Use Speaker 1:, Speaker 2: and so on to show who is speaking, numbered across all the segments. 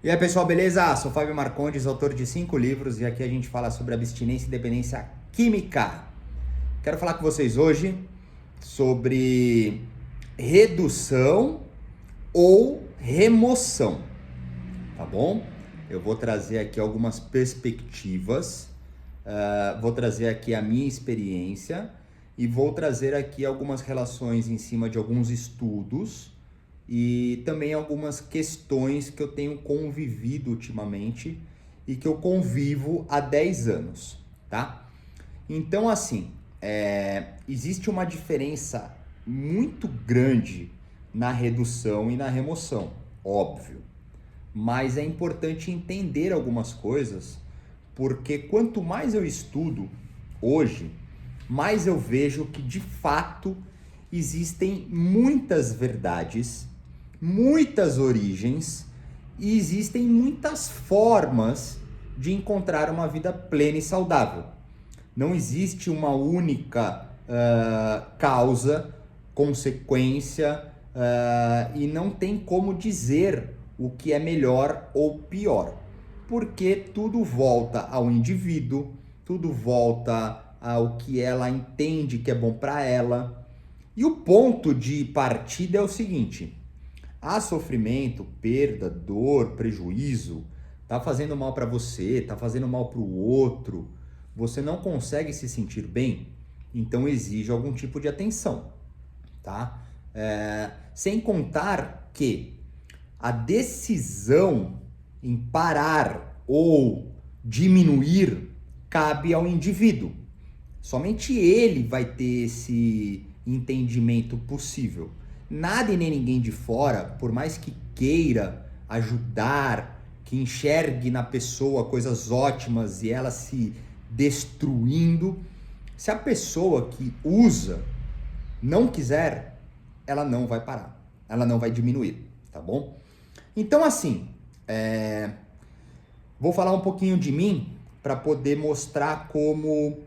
Speaker 1: E aí, pessoal, beleza? Sou Fábio Marcondes, autor de 5 livros, e aqui a gente fala sobre abstinência e dependência química. Quero falar com vocês hoje sobre redução ou remoção, tá bom? Eu vou trazer aqui algumas perspectivas, vou trazer aqui a minha experiência e vou trazer aqui algumas relações em cima de alguns estudos e também algumas questões que eu tenho convivido ultimamente e que eu convivo há 10 anos, tá? Então, assim, existe uma diferença muito grande na redução e na remoção, óbvio. Mas é importante entender algumas coisas, porque quanto mais eu estudo hoje, mais eu vejo que de fato existem muitas verdades, muitas origens e existem muitas formas de encontrar uma vida plena e saudável. Não existe uma única causa, consequência, e não tem como dizer o que é melhor ou pior, porque tudo volta ao indivíduo, tudo volta ao que ela entende que é bom para ela. E o ponto de partida é o seguinte: há sofrimento, perda, dor, prejuízo, tá fazendo mal para você, tá fazendo mal para o outro, você não consegue se sentir bem, então exige algum tipo de atenção, tá? Sem contar que a decisão em parar ou diminuir cabe ao indivíduo. Somente ele vai ter esse entendimento possível. Nada e nem ninguém de fora, por mais que queira ajudar, que enxergue na pessoa coisas ótimas e ela se destruindo, se a pessoa que usa não quiser, ela não vai parar, ela não vai diminuir, tá bom? Então, assim, vou falar um pouquinho de mim para poder mostrar como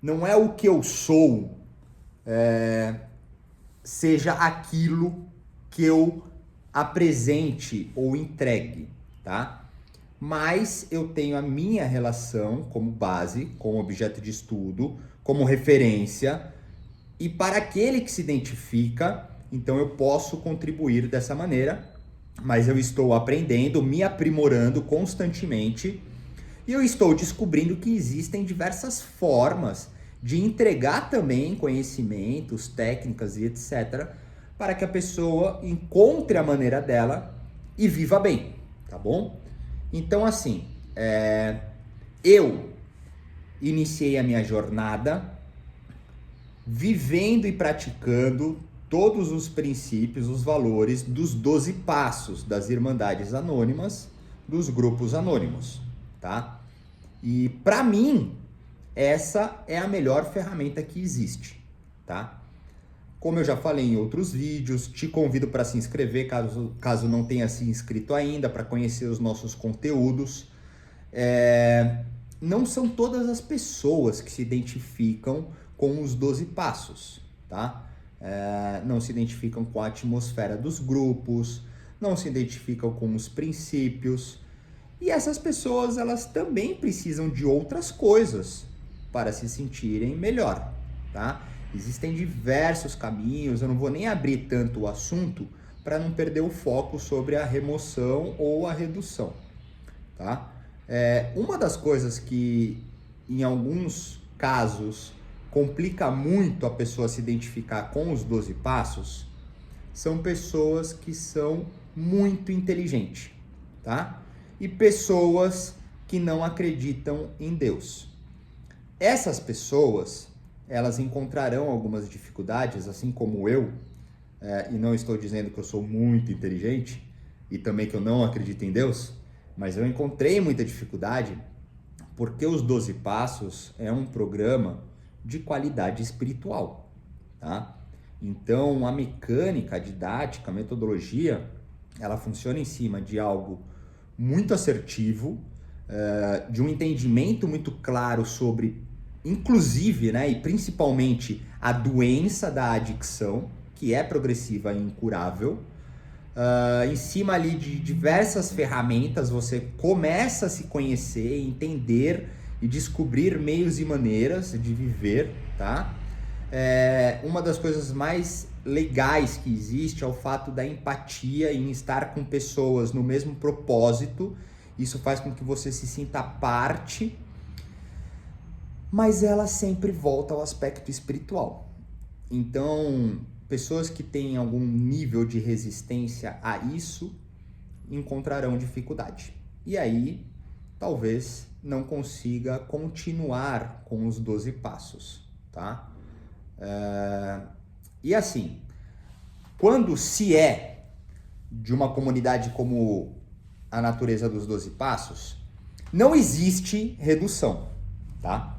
Speaker 1: não é o que eu sou, seja aquilo que eu apresente ou entregue, tá? Mas eu tenho a minha relação como base, como objeto de estudo, como referência, e para aquele que se identifica, então eu posso contribuir dessa maneira, mas eu estou aprendendo, me aprimorando constantemente, e eu estou descobrindo que existem diversas formas de entregar também conhecimentos, técnicas e etc, para que a pessoa encontre a maneira dela e viva bem, tá bom? Então, assim, eu iniciei a minha jornada vivendo e praticando todos os princípios, os valores dos 12 passos das Irmandades Anônimas, dos grupos anônimos, tá? E para mim, essa é a melhor ferramenta que existe, tá? Como eu já falei em outros vídeos, te convido para se inscrever caso não tenha se inscrito ainda, para conhecer os nossos conteúdos. Não são todas as pessoas que se identificam com os 12 passos, tá? Não se identificam com a atmosfera dos grupos, não se identificam com os princípios. E essas pessoas, elas também precisam de outras coisas para se sentirem melhor, tá? Existem diversos caminhos, eu não vou nem abrir tanto o assunto para não perder o foco sobre a remoção ou a redução, tá? Uma das coisas que, em alguns casos, complica muito a pessoa se identificar com os 12 passos são pessoas que são muito inteligentes, tá? E pessoas que não acreditam em Deus. Essas pessoas, elas encontrarão algumas dificuldades, assim como eu, e não estou dizendo que eu sou muito inteligente e também que eu não acredito em Deus, mas eu encontrei muita dificuldade porque os 12 Passos é um programa de qualidade espiritual, tá? Então, a mecânica, a didática, a metodologia, ela funciona em cima de algo muito assertivo, de um entendimento muito claro sobre, inclusive, né, e principalmente a doença da adicção, que é progressiva e incurável, em cima ali de diversas ferramentas, você começa a se conhecer, entender e descobrir meios e maneiras de viver, tá? Uma das coisas mais legais que existe é o fato da empatia em estar com pessoas no mesmo propósito. Isso faz com que você se sinta parte, mas ela sempre volta ao aspecto espiritual. Então, pessoas que têm algum nível de resistência a isso encontrarão dificuldade. E aí, talvez não consiga continuar com os 12 passos, tá? E assim, quando se é de uma comunidade como a natureza dos 12 passos, não existe redução, tá?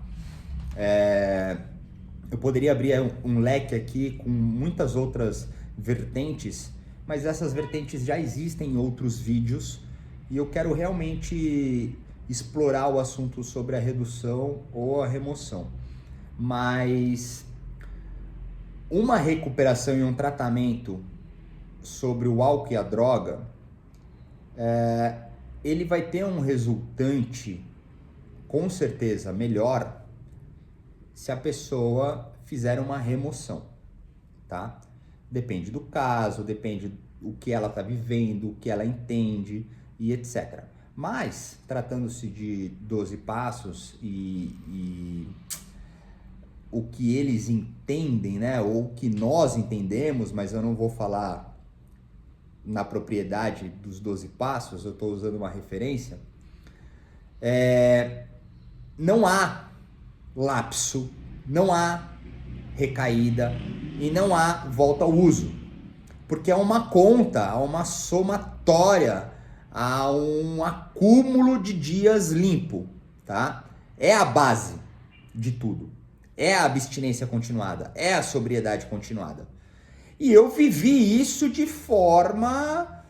Speaker 1: Eu poderia abrir um leque aqui com muitas outras vertentes, mas essas vertentes já existem em outros vídeos e eu quero realmente explorar o assunto sobre a redução ou a remoção. Mas uma recuperação e um tratamento sobre o álcool e a droga, ele vai ter um resultante, com certeza, melhor se a pessoa fizer uma remoção, tá? Depende do caso, depende do que ela está vivendo, o que ela entende e etc. Mas, tratando-se de 12 passos e o que eles entendem, né? Ou o que nós entendemos, mas eu não vou falar na propriedade dos 12 passos, eu estou usando uma referência. Não há lapso, não há recaída e não há volta ao uso, porque é uma conta, há uma somatória, há um acúmulo de dias limpo, tá? É a base de tudo, é a abstinência continuada, é a sobriedade continuada. E eu vivi isso de forma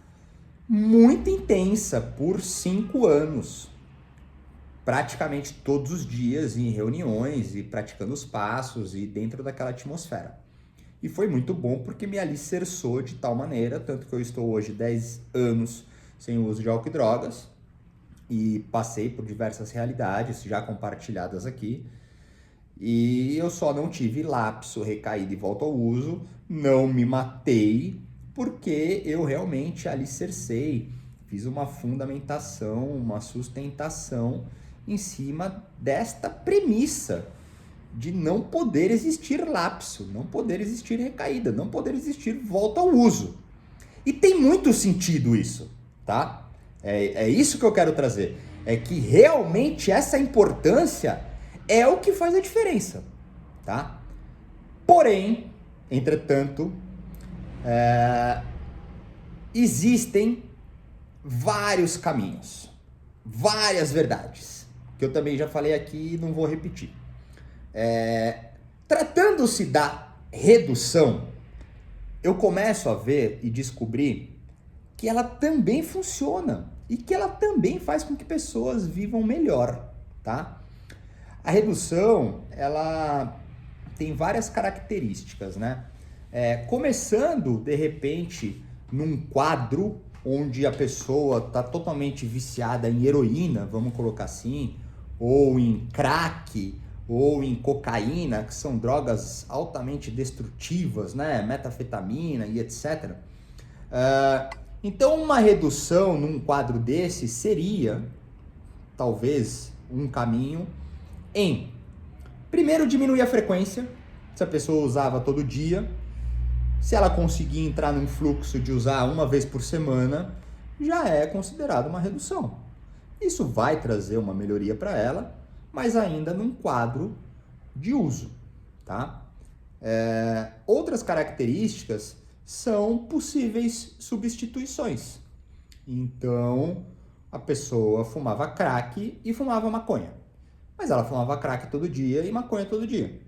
Speaker 1: muito intensa por 5 anos. Praticamente todos os dias em reuniões e praticando os passos e dentro daquela atmosfera. E foi muito bom porque me alicerçou de tal maneira, tanto que eu estou hoje 10 anos sem o uso de álcool e drogas e passei por diversas realidades já compartilhadas aqui. E eu só não tive lapso, recaída e volta ao uso, não me matei, porque eu realmente alicercei, fiz uma fundamentação, uma sustentação em cima desta premissa de não poder existir lapso, não poder existir recaída, não poder existir volta ao uso. E tem muito sentido isso, tá? É isso que eu quero trazer. É que realmente essa importância é o que faz a diferença, tá? Porém, entretanto, existem vários caminhos, várias verdades, que eu também já falei aqui e não vou repetir. Tratando-se da redução, eu começo a ver e descobrir que ela também funciona e que ela também faz com que pessoas vivam melhor, tá? A redução, ela tem várias características, né? Começando, de repente, num quadro onde a pessoa está totalmente viciada em heroína, vamos colocar assim, ou em crack, ou em cocaína, que são drogas altamente destrutivas, né? Metanfetamina e etc. Então, uma redução num quadro desse seria, talvez, um caminho em, primeiro, diminuir a frequência, se a pessoa usava todo dia, se ela conseguir entrar num fluxo de usar uma vez por semana, já é considerado uma redução. Isso vai trazer uma melhoria para ela, mas ainda num quadro de uso, tá? Outras características são possíveis substituições. Então, a pessoa fumava crack e fumava maconha. Mas ela fumava crack todo dia e maconha todo dia.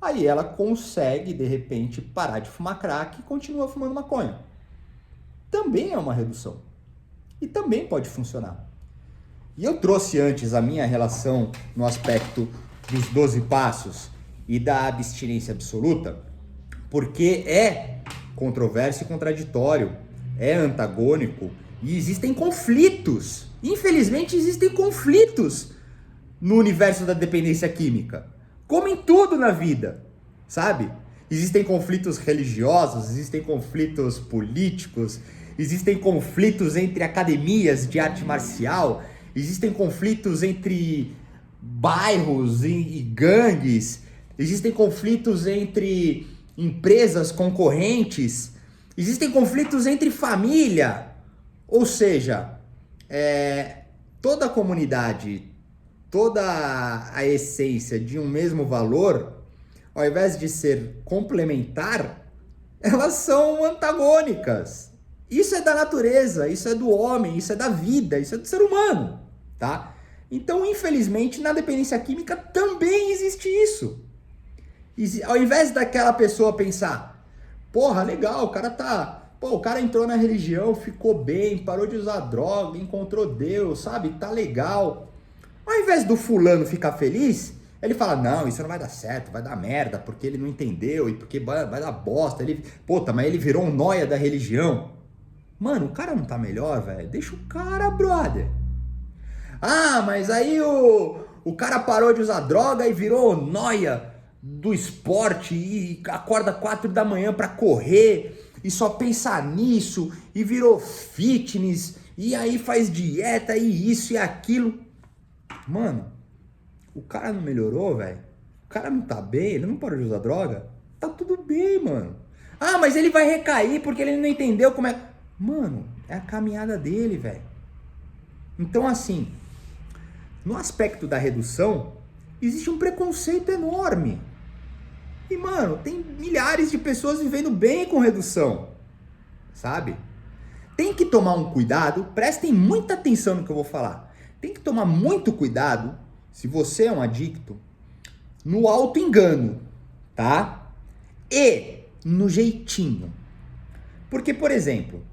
Speaker 1: Aí ela consegue, de repente, parar de fumar crack e continua fumando maconha. Também é uma redução. E também pode funcionar. E eu trouxe antes a minha relação no aspecto dos 12 passos e da abstinência absoluta, porque é controverso e contraditório é antagônico e existem conflitos. Infelizmente existem conflitos no universo da dependência química, como em tudo na vida, sabe? Existem conflitos religiosos, existem conflitos políticos, existem conflitos entre academias de arte marcial, existem conflitos entre bairros e gangues, existem conflitos entre empresas concorrentes, existem conflitos entre família, ou seja, toda a comunidade, toda a essência de um mesmo valor, ao invés de ser complementar, elas são antagônicas. Isso é da natureza, isso é do homem, isso é da vida, isso é do ser humano, tá? Então, infelizmente, na dependência química também existe isso. Ao invés daquela pessoa pensar, porra, legal, o cara entrou na religião, ficou bem, parou de usar droga, encontrou Deus, sabe? Tá legal. Ao invés do fulano ficar feliz, ele fala, não, isso não vai dar certo, vai dar merda, porque ele não entendeu e porque vai dar bosta. Mas ele virou um nóia da religião. Mano, o cara não tá melhor, velho? Deixa o cara, brother. Ah, mas aí o cara parou de usar droga e virou nóia do esporte e acorda 4 da manhã pra correr e só pensa nisso e virou fitness e aí faz dieta e isso e aquilo. Mano, o cara não melhorou, velho? O cara não tá bem, ele não parou de usar droga? Tá tudo bem, mano. Ah, mas ele vai recair porque ele não entendeu como é... Mano, é a caminhada dele, velho. Então, assim, no aspecto da redução, existe um preconceito enorme. E, mano, tem milhares de pessoas vivendo bem com redução, sabe? Tem que tomar um cuidado, prestem muita atenção no que eu vou falar. Tem que tomar muito cuidado, se você é um adicto, no auto-engano, tá? E no jeitinho. Porque, por exemplo,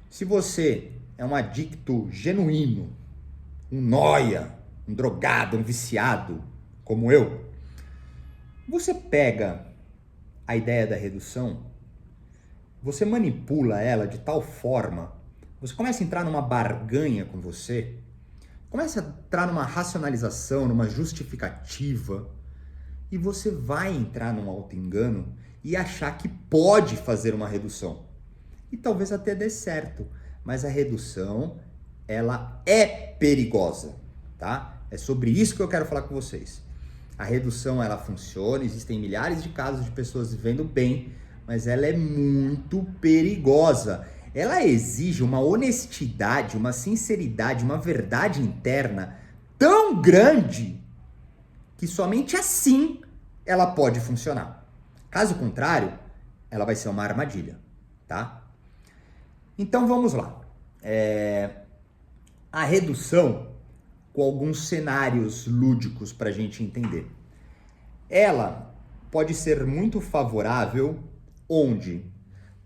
Speaker 1: se você é um adicto genuíno, um nóia, um drogado, um viciado, como eu, você pega a ideia da redução, você manipula ela de tal forma, você começa a entrar numa barganha com você, começa a entrar numa racionalização, numa justificativa, e você vai entrar num auto-engano e achar que pode fazer uma redução. E talvez até dê certo, mas a redução, ela é perigosa, tá? É sobre isso que eu quero falar com vocês. A redução, ela funciona, existem milhares de casos de pessoas vivendo bem, mas ela é muito perigosa. Ela exige uma honestidade, uma sinceridade, uma verdade interna tão grande que somente assim ela pode funcionar. Caso contrário, ela vai ser uma armadilha, tá? Então vamos lá. A redução, com alguns cenários lúdicos para a gente entender. Ela pode ser muito favorável onde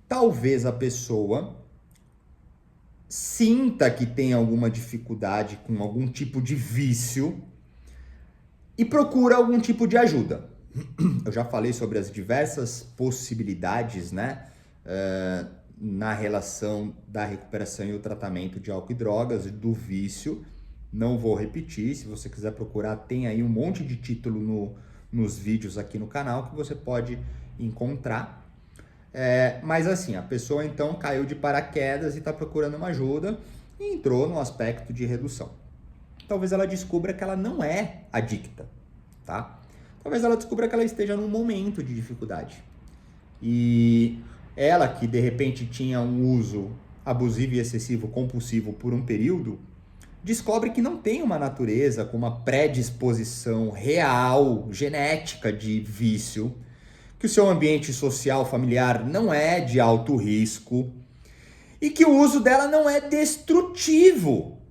Speaker 1: talvez a pessoa sinta que tem alguma dificuldade com algum tipo de vício e procura algum tipo de ajuda. Eu já falei sobre as diversas possibilidades, né, na relação da recuperação e o tratamento de álcool e drogas, do vício. Não vou repetir, se você quiser procurar, tem aí um monte de título nos vídeos aqui no canal que você pode encontrar. Mas assim, a pessoa então caiu de paraquedas e está procurando uma ajuda e entrou no aspecto de redução. Talvez ela descubra que ela não é adicta, tá? Talvez ela descubra que ela esteja num momento de dificuldade. E ela que de repente tinha um uso abusivo e excessivo compulsivo por um período, descobre que não tem uma natureza com uma predisposição real, genética de vício, que o seu ambiente social familiar não é de alto risco e que o uso dela não é destrutivo,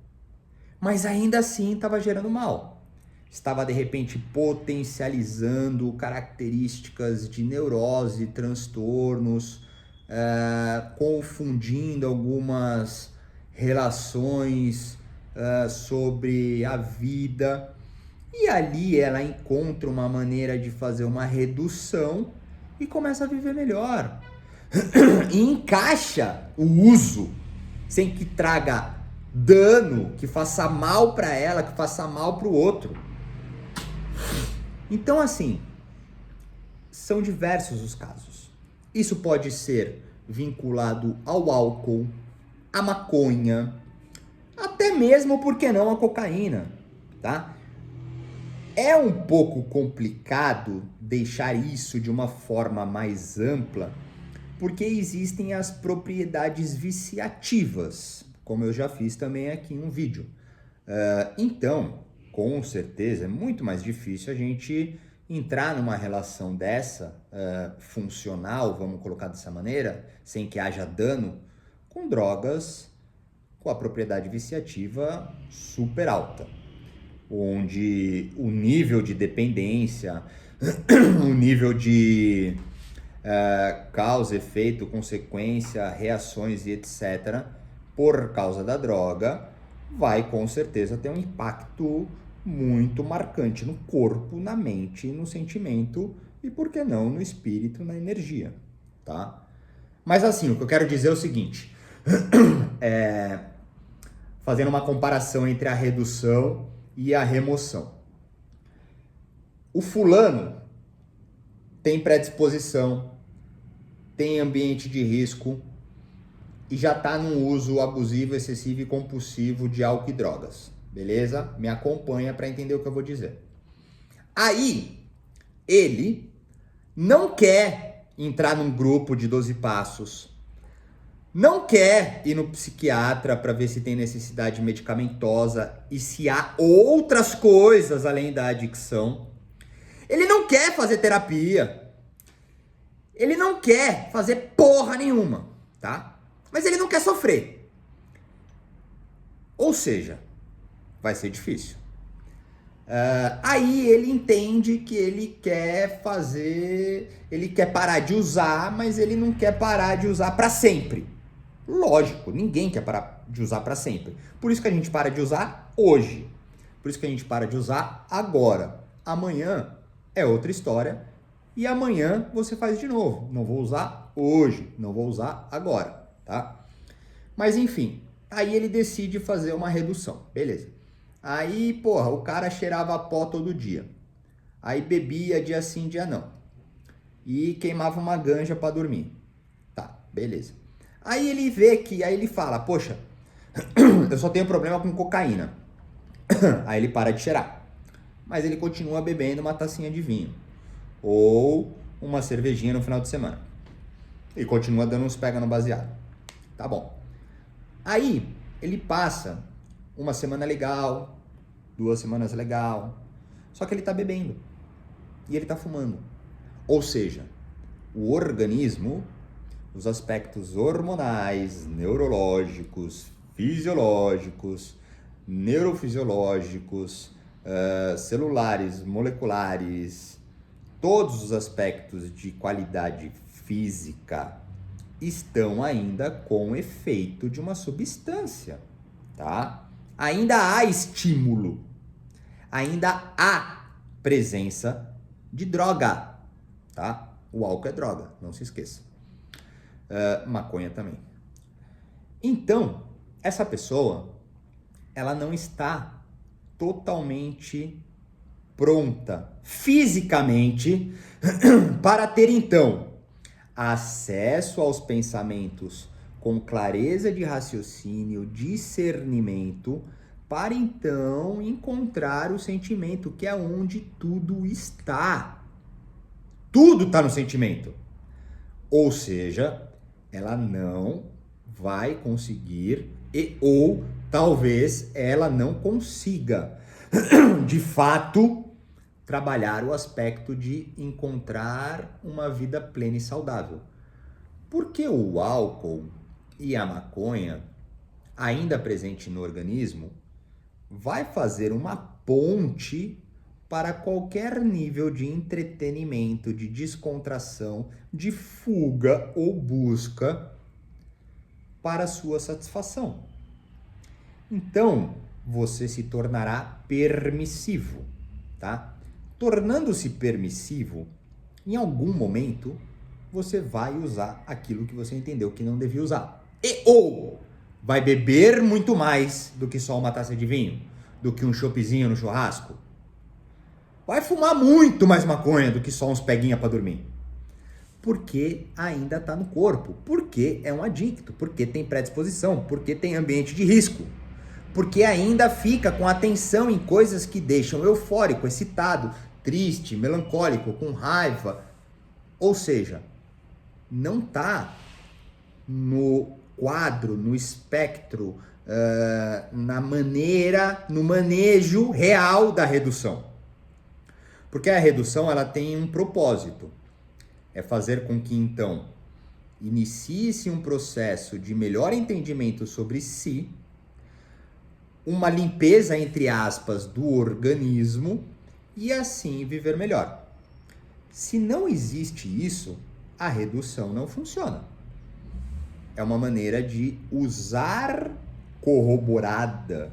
Speaker 1: mas ainda assim estava gerando mal. Estava de repente potencializando características de neurose, transtornos, confundindo algumas relações sobre a vida. E ali ela encontra uma maneira de fazer uma redução e começa a viver melhor. E encaixa o uso sem que traga dano, que faça mal para ela, que faça mal para o outro. Então, assim, são diversos os casos. Isso pode ser vinculado ao álcool, à maconha, até mesmo, por que não, a cocaína, tá? É um pouco complicado deixar isso de uma forma mais ampla, porque existem as propriedades viciativas, como eu já fiz também aqui em um vídeo. Então, com certeza, é muito mais difícil a gente entrar numa relação dessa, funcional, vamos colocar dessa maneira, sem que haja dano, com drogas com a propriedade viciativa super alta, onde o nível de dependência, o nível de causa, efeito, consequência, reações e etc., por causa da droga, vai com certeza ter um impacto muito marcante no corpo, na mente, no sentimento e, por que não, no espírito, na energia, tá? Mas assim, o que eu quero dizer é o seguinte, fazendo uma comparação entre a redução e a remoção. O fulano tem predisposição, tem ambiente de risco e já está num uso abusivo, excessivo e compulsivo de álcool e drogas. Beleza? Me acompanha para entender o que eu vou dizer. Aí, ele não quer entrar num grupo de 12 passos, não quer ir no psiquiatra para ver se tem necessidade medicamentosa e se há outras coisas além da adicção. Ele não quer fazer terapia. Ele não quer fazer porra nenhuma, tá? Mas ele não quer sofrer. Ou seja, vai ser difícil. Aí ele entende que ele quer parar de usar, mas ele não quer parar de usar para sempre. Lógico, ninguém quer parar de usar para sempre. Por isso que a gente para de usar hoje. Por isso que a gente para de usar agora. Amanhã é outra história e amanhã você faz de novo. Não vou usar hoje, não vou usar agora, tá? Mas enfim, aí ele decide fazer uma redução, beleza. Aí, porra, o cara cheirava pó todo dia. Aí bebia dia sim, dia não. E queimava uma ganja para dormir. Tá, beleza. Aí ele fala, poxa, eu só tenho problema com cocaína. Aí ele para de cheirar. Mas ele continua bebendo uma tacinha de vinho. Ou uma cervejinha no final de semana. E continua dando uns pega no baseado. Tá bom. Aí ele passa uma semana legal, 2 semanas legal. Só que ele tá bebendo. E ele tá fumando. Ou seja, o organismo, os aspectos hormonais, neurológicos, fisiológicos, neurofisiológicos, celulares, moleculares, todos os aspectos de qualidade física estão ainda com efeito de uma substância, tá? Ainda há estímulo, ainda há presença de droga, tá? O álcool é droga, não se esqueça. Maconha também. Então, essa pessoa, ela não está totalmente pronta fisicamente para ter então acesso aos pensamentos com clareza de raciocínio, discernimento, para então encontrar o sentimento, que é onde tudo está. Tudo está no sentimento. Ou seja, ela não vai conseguir ou talvez ela não consiga, de fato, trabalhar o aspecto de encontrar uma vida plena e saudável. Porque o álcool e a maconha, ainda presente no organismo, vai fazer uma ponte para qualquer nível de entretenimento, de descontração, de fuga ou busca para sua satisfação. Então, você se tornará permissivo, tá? Tornando-se permissivo, em algum momento, você vai usar aquilo que você entendeu que não devia usar. Ou Vai beber muito mais do que só uma taça de vinho, do que um choppzinho no churrasco. Vai fumar muito mais maconha do que só uns peguinha para dormir. Porque ainda está no corpo, porque é um adicto, porque tem predisposição, porque tem ambiente de risco, porque ainda fica com atenção em coisas que deixam eufórico, excitado, triste, melancólico, com raiva. Ou seja, não está no quadro, no espectro, na maneira, no manejo real da redução. Porque a redução ela tem um propósito. É fazer com que, então, inicie-se um processo de melhor entendimento sobre si, uma limpeza, entre aspas, do organismo e assim viver melhor. Se não existe isso, a redução não funciona. É uma maneira de usar corroborada,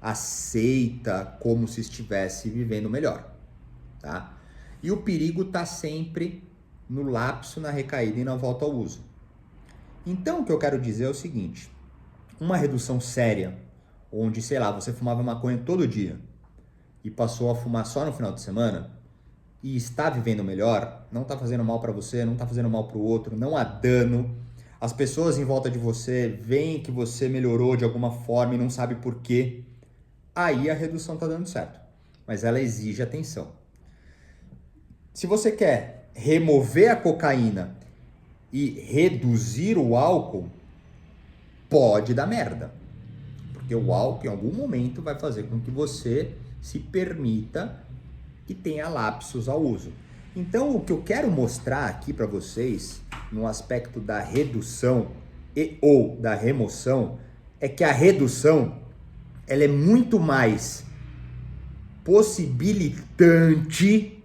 Speaker 1: aceita como se estivesse vivendo melhor, tá? E o perigo está sempre no lapso, na recaída e na volta ao uso. Então, o que eu quero dizer é o seguinte: uma redução séria, onde, sei lá, você fumava maconha todo dia e passou a fumar só no final de semana e está vivendo melhor, não está fazendo mal para você, não está fazendo mal para o outro, não há dano. As pessoas em volta de você veem que você melhorou de alguma forma e não sabe por quê. Aí a redução está dando certo, mas ela exige atenção. Se você quer remover a cocaína e reduzir o álcool, pode dar merda. Porque o álcool em algum momento vai fazer com que você se permita e tenha lapsos ao uso. Então o que eu quero mostrar aqui para vocês, no aspecto da redução e ou da remoção, é que a redução ela é muito mais possibilitante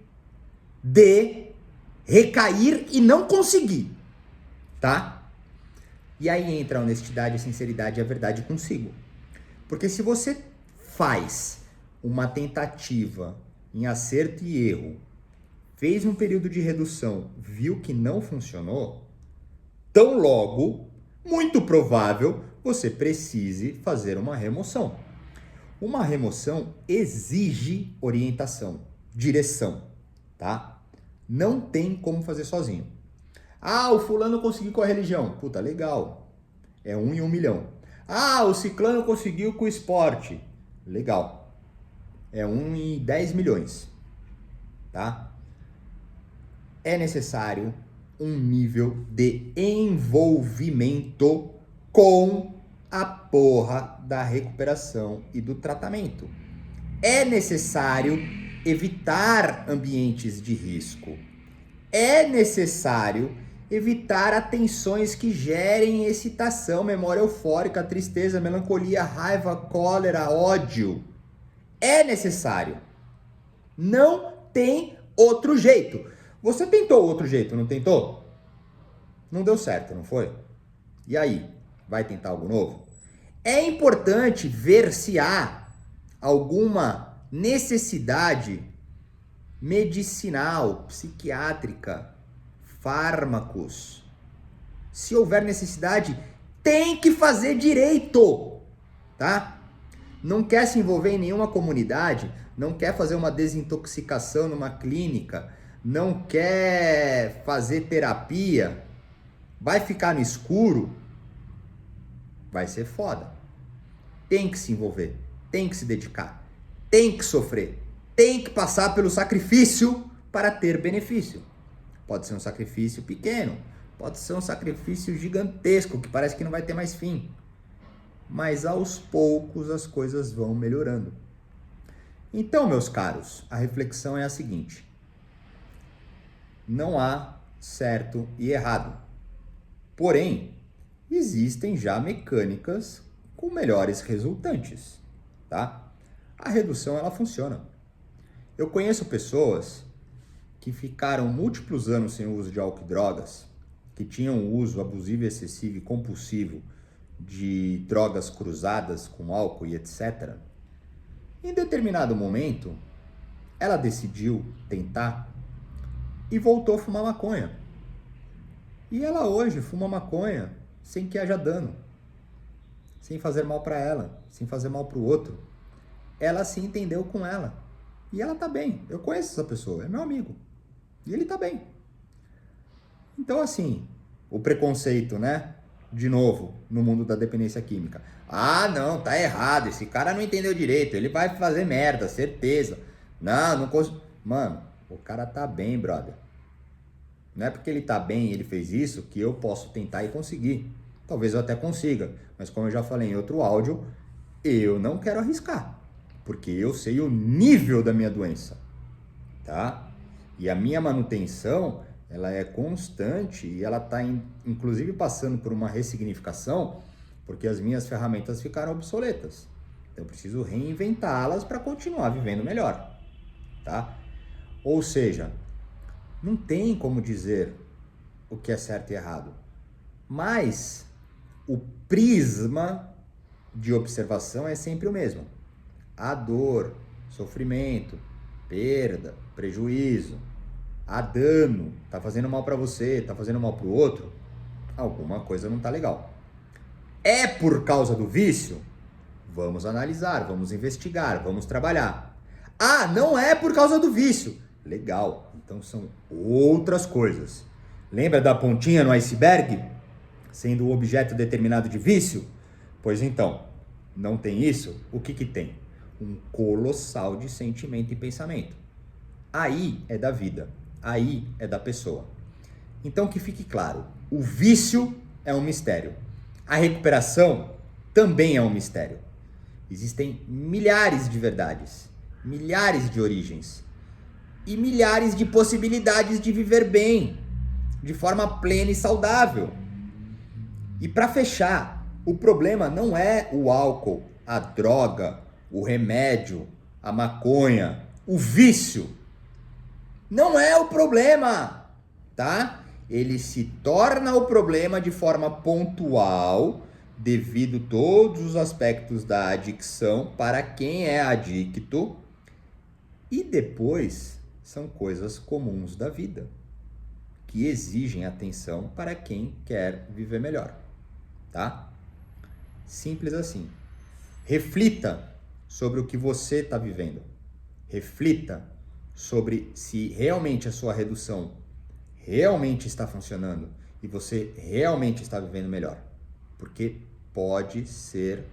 Speaker 1: de recair e não conseguir, tá? E aí entra a honestidade, a sinceridade e a verdade consigo. Porque se você faz uma tentativa em acerto e erro, fez um período de redução, viu que não funcionou, tão logo, muito provável, você precise fazer uma remoção. Uma remoção exige orientação, direção, tá? Não tem como fazer sozinho. Ah, o fulano conseguiu com a religião. Puta, legal. É 1 em 1 milhão. Ah, o ciclano conseguiu com o esporte. Legal. É 1 em 10 milhões. Tá? É necessário um nível de envolvimento com a porra da recuperação e do tratamento. É necessário evitar ambientes de risco. É necessário evitar atenções que gerem excitação, memória eufórica, tristeza, melancolia, raiva, cólera, ódio. É necessário. Não tem outro jeito. Você tentou outro jeito, não tentou? Não deu certo, não foi? E aí? Vai tentar algo novo? É importante ver se há alguma necessidade medicinal, psiquiátrica, fármacos. Se houver necessidade, tem que fazer direito, tá? Não quer se envolver em nenhuma comunidade, não quer fazer uma desintoxicação numa clínica, não quer fazer terapia, vai ficar no escuro, vai ser foda. Tem que se envolver, tem que se dedicar. Tem que sofrer, tem que passar pelo sacrifício para ter benefício. Pode ser um sacrifício pequeno, pode ser um sacrifício gigantesco, que parece que não vai ter mais fim. Mas aos poucos as coisas vão melhorando. Então, meus caros, a reflexão é a seguinte: não há certo e errado. Porém, existem já mecânicas com melhores resultantes, tá? A redução, ela funciona. Eu conheço pessoas que ficaram múltiplos anos sem o uso de álcool e drogas, que tinham uso abusivo, excessivo e compulsivo de drogas cruzadas com álcool e etc. Em determinado momento, ela decidiu tentar e voltou a fumar maconha. E ela hoje fuma maconha sem que haja dano, sem fazer mal para ela, sem fazer mal para o outro. Ela se entendeu com ela e ela tá bem. Eu conheço essa pessoa, é meu amigo e ele tá bem. Então assim, o preconceito, né? De novo, no mundo da dependência química. Ah, não, tá errado, esse cara não entendeu direito, ele vai fazer merda, certeza. Não consigo. Mano, o cara tá bem, brother. Não é porque ele tá bem e ele fez isso que eu posso tentar e conseguir. Talvez eu até consiga, mas como eu já falei em outro áudio, eu não quero arriscar, porque eu sei o nível da minha doença, tá? E a minha manutenção, ela é constante e ela tá inclusive passando por uma ressignificação, porque as minhas ferramentas ficaram obsoletas. Então eu preciso reinventá-las para continuar vivendo melhor, tá? Ou seja, não tem como dizer o que é certo e errado, mas o prisma de observação é sempre o mesmo. A dor, sofrimento, perda, prejuízo, há dano, tá fazendo mal para você, tá fazendo mal para o outro, alguma coisa não tá legal. É por causa do vício? Vamos analisar, vamos investigar, vamos trabalhar. Ah, não é por causa do vício. Legal, então são outras coisas. Lembra da pontinha no iceberg? Sendo o objeto determinado de vício? Pois então, não tem isso? O que tem? Um colossal de sentimento e pensamento. Aí é da vida, aí é da pessoa. Então que fique claro, o vício é um mistério. A recuperação também é um mistério. Existem milhares de verdades, milhares de origens e milhares de possibilidades de viver bem, de forma plena e saudável. E para fechar, o problema não é o álcool, a droga, o remédio, a maconha, o vício. Não é o problema, tá? Ele se torna o problema de forma pontual, devido a todos os aspectos da adicção para quem é adicto, e depois são coisas comuns da vida, que exigem atenção para quem quer viver melhor, tá? Simples assim. Reflita sobre o que você está vivendo. Reflita sobre se realmente a sua redução realmente está funcionando e você realmente está vivendo melhor. Porque pode ser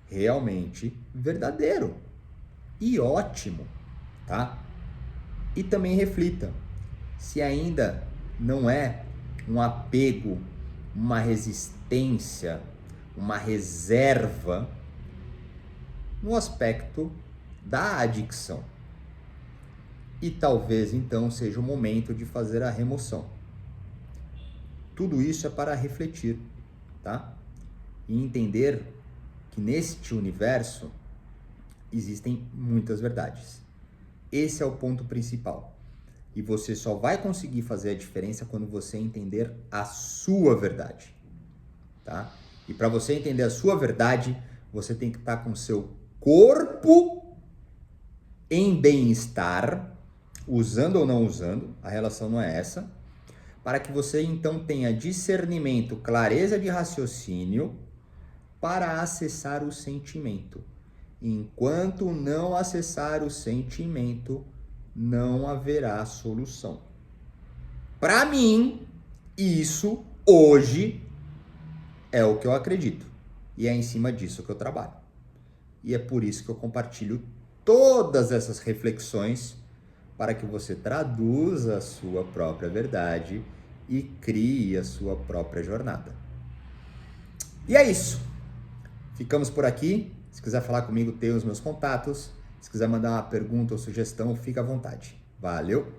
Speaker 1: realmente verdadeiro e ótimo, tá? E também reflita se ainda não é um apego, uma resistência, uma reserva no aspecto da adicção. E talvez então seja o momento de fazer a remoção. Tudo isso é para refletir, tá? E entender que neste universo existem muitas verdades. Esse é o ponto principal. E você só vai conseguir fazer a diferença quando você entender a sua verdade, tá? E para você entender a sua verdade, você tem que estar com o seu corpo em bem-estar, usando ou não usando, a relação não é essa, para que você então tenha discernimento, clareza de raciocínio para acessar o sentimento. Enquanto não acessar o sentimento, não haverá solução. Para mim, isso hoje é o que eu acredito. E é em cima disso que eu trabalho. E é por isso que eu compartilho todas essas reflexões para que você traduza a sua própria verdade e crie a sua própria jornada. E é isso. Ficamos por aqui. Se quiser falar comigo, tem os meus contatos. Se quiser mandar uma pergunta ou sugestão, fica à vontade. Valeu!